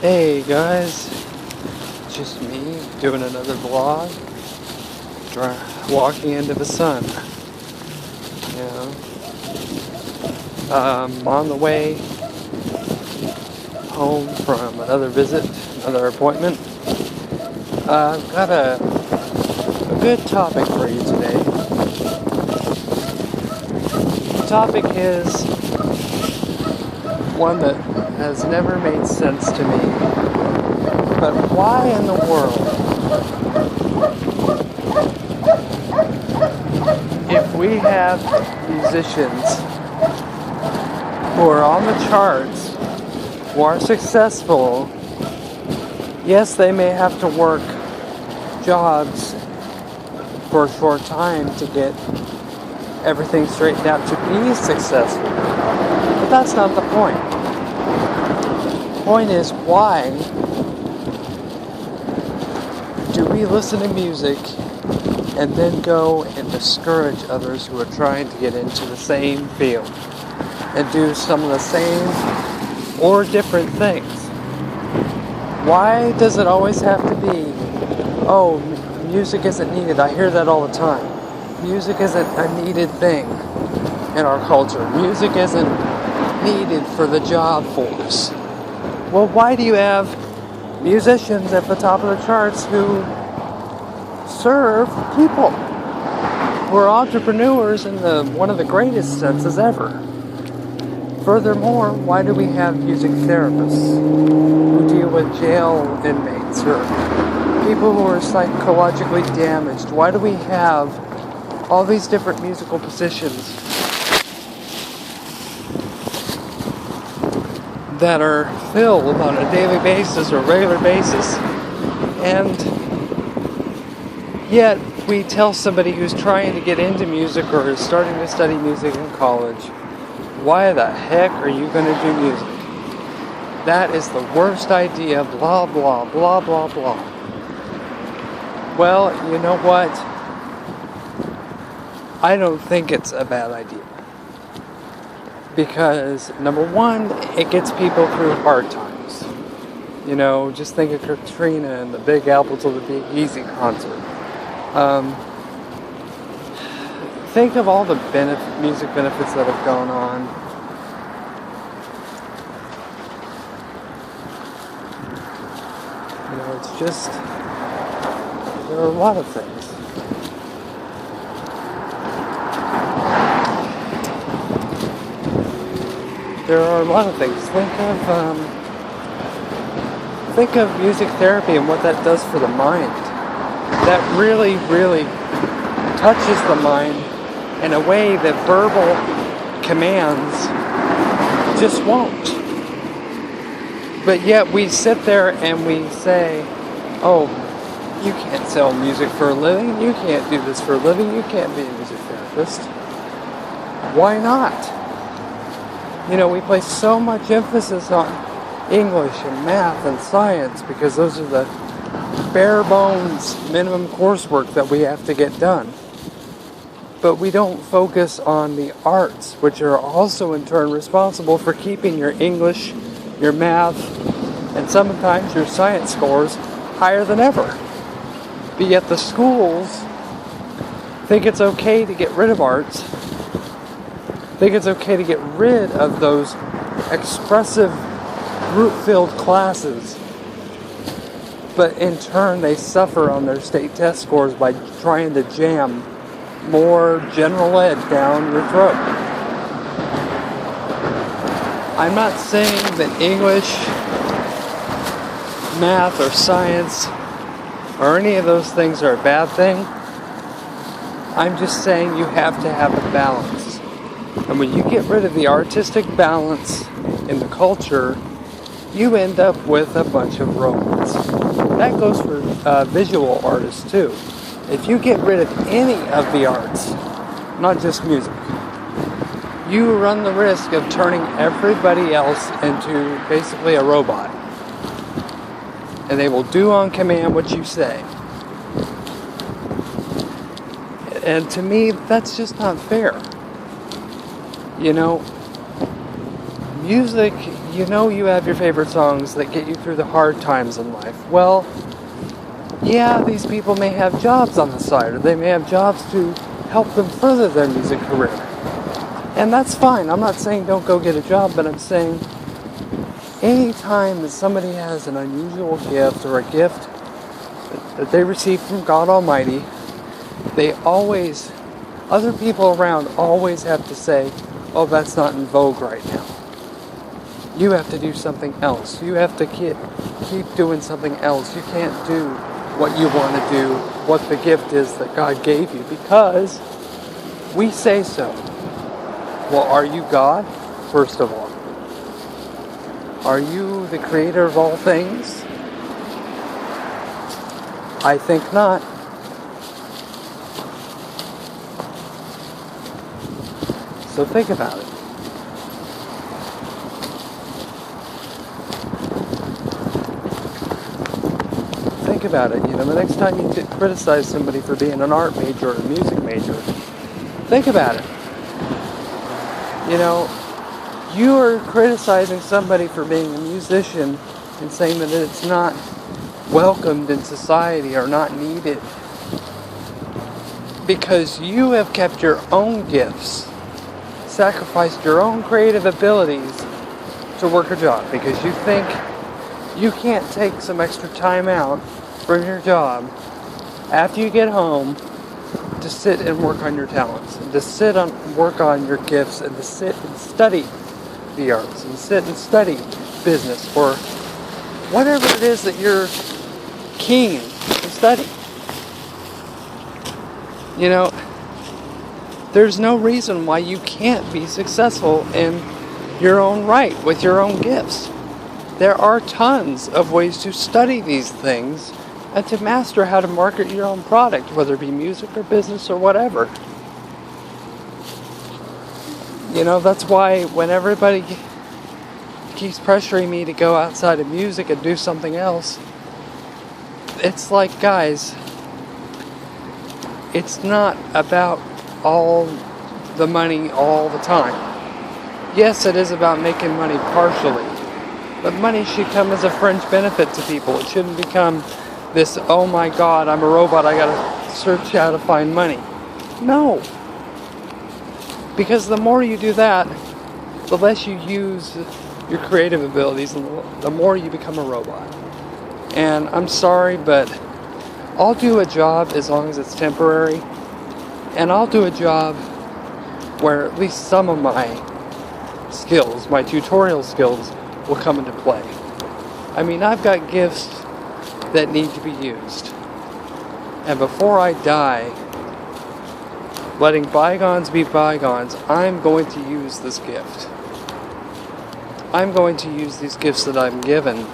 Hey guys, just me doing another vlog, walking into the sun. You know, on the way home from another visit, another appointment. I've got a good topic for you today. The topic is one that has never made sense to me. But why in the world, if we have musicians who are on the charts, who are successful, yes, they may have to work jobs for a short time to get everything straightened out to be successful. But that's not the point. The point is, why do we listen to music and then go and discourage others who are trying to get into the same field and do some of the same or different things? Why does it always have to be, oh, music isn't needed? I hear that all the time. Music isn't a needed thing in our culture. Music isn't needed for the job force. Well, why do you have musicians at the top of the charts who serve people, who are entrepreneurs in one of the greatest senses ever? Furthermore, why do we have music therapists who deal with jail inmates or people who are psychologically damaged? Why do we have all these different musical positions that are filled on a daily basis or regular basis, and yet we tell somebody who's trying to get into music or is starting to study music in college, why the heck are you going to do music? That is the worst idea, blah, blah, blah, blah, blah. Well, you know what? I don't think it's a bad idea. Because, number one, it gets people through hard times. You know, just think of Katrina and the Big Apple to the Big Easy concert. Think of all the music benefits that have gone on. You know, it's just, there are a lot of things. There are a lot of things. Think of music therapy and what that does for the mind. That really, really touches the mind in a way that verbal commands just won't. But yet we sit there and we say, oh, you can't sell music for a living, you can't do this for a living, you can't be a music therapist. Why not? You know, we place so much emphasis on English and math and science because those are the bare bones minimum coursework that we have to get done. But we don't focus on the arts, which are also in turn responsible for keeping your English, your math, and sometimes your science scores higher than ever. But yet the schools think it's okay to get rid of arts, think it's okay to get rid of those expressive group-filled classes, but in turn they suffer on their state test scores by trying to jam more general ed down your throat. I'm not saying that English, math, or science or any of those things are a bad thing. I'm just saying you have to have a balance. And when you get rid of the artistic balance in the culture, you end up with a bunch of robots. That goes for visual artists too. If you get rid of any of the arts, not just music, you run the risk of turning everybody else into basically a robot. And they will do on command what you say. And to me, that's just not fair. You know, music, you know you have your favorite songs that get you through the hard times in life. Well, yeah, these people may have jobs on the side, or they may have jobs to help them further their music career. And that's fine. I'm not saying don't go get a job, but I'm saying anytime that somebody has an unusual gift or a gift that they receive from God Almighty, other people around always have to say, oh, that's not in vogue right now. You have to do something else. You have to keep doing something else. You can't do what you want to do, what the gift is that God gave you, because we say so. Well, are you God, first of all? Are you the creator of all things? I think not. So think about it. Think about it. The next time you criticize somebody for being an art major or a music major, think about it. You are criticizing somebody for being a musician and saying that it's not welcomed in society or not needed because you have kept your own gifts, sacrificed your own creative abilities to work a job because you think you can't take some extra time out from your job after you get home to sit and work on your talents, and to work on your gifts, and to sit and study the arts, and sit and study business, or whatever it is that you're keen to study. There's no reason why you can't be successful in your own right with your own gifts. There are tons of ways to study these things and to master how to market your own product, whether it be music or business or whatever. That's why when everybody keeps pressuring me to go outside of music and do something else, it's like, guys, it's not about all the money all the time. Yes, it is about making money partially, but money should come as a fringe benefit to people. It shouldn't become this, oh my God, I'm a robot, I gotta search how to find money. No. Because the more you do that, the less you use your creative abilities and the more you become a robot. And I'm sorry, but I'll do a job as long as it's temporary. And I'll do a job where at least some of my skills, my tutorial skills, will come into play. I've got gifts that need to be used. And before I die, letting bygones be bygones, I'm going to use this gift. I'm going to use these gifts that I'm given,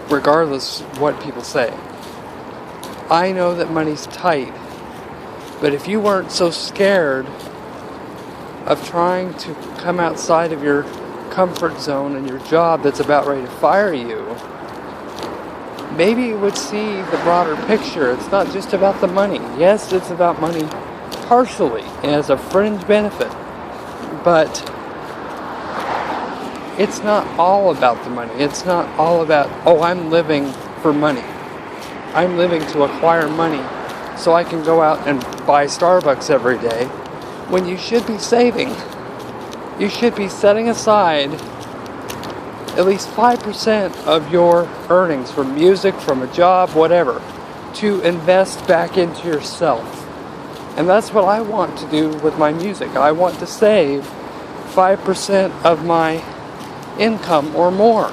regardless what people say. I know that money's tight, but if you weren't so scared of trying to come outside of your comfort zone and your job that's about ready to fire you, maybe you would see the broader picture. It's not just about the money. Yes, it's about money partially as a fringe benefit, but it's not all about the money. It's not all about, oh, I'm living for money. I'm living to acquire money so I can go out and buy Starbucks every day, when you should be saving. You should be setting aside at least 5% of your earnings from music, from a job, whatever, to invest back into yourself. And that's what I want to do with my music. I want to save 5% of my income or more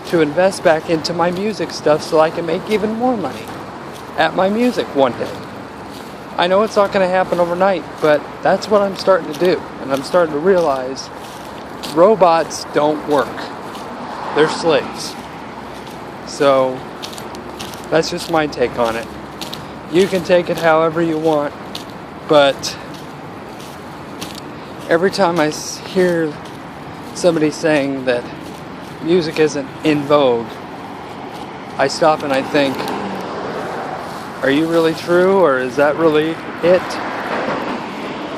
to invest back into my music stuff so I can make even more money at my music one day. I know it's not going to happen overnight, but that's what I'm starting to do. And I'm starting to realize robots don't work. They're slaves. So that's just my take on it. You can take it however you want, but every time I hear somebody saying that music isn't in vogue, I stop and I think, are you really true, or is that really it?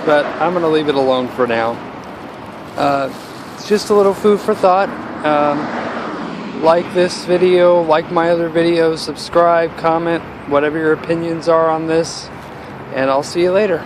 But I'm going to leave it alone for now. It's just a little food for thought. Like this video, like my other videos, subscribe, comment, whatever your opinions are on this, and I'll see you later.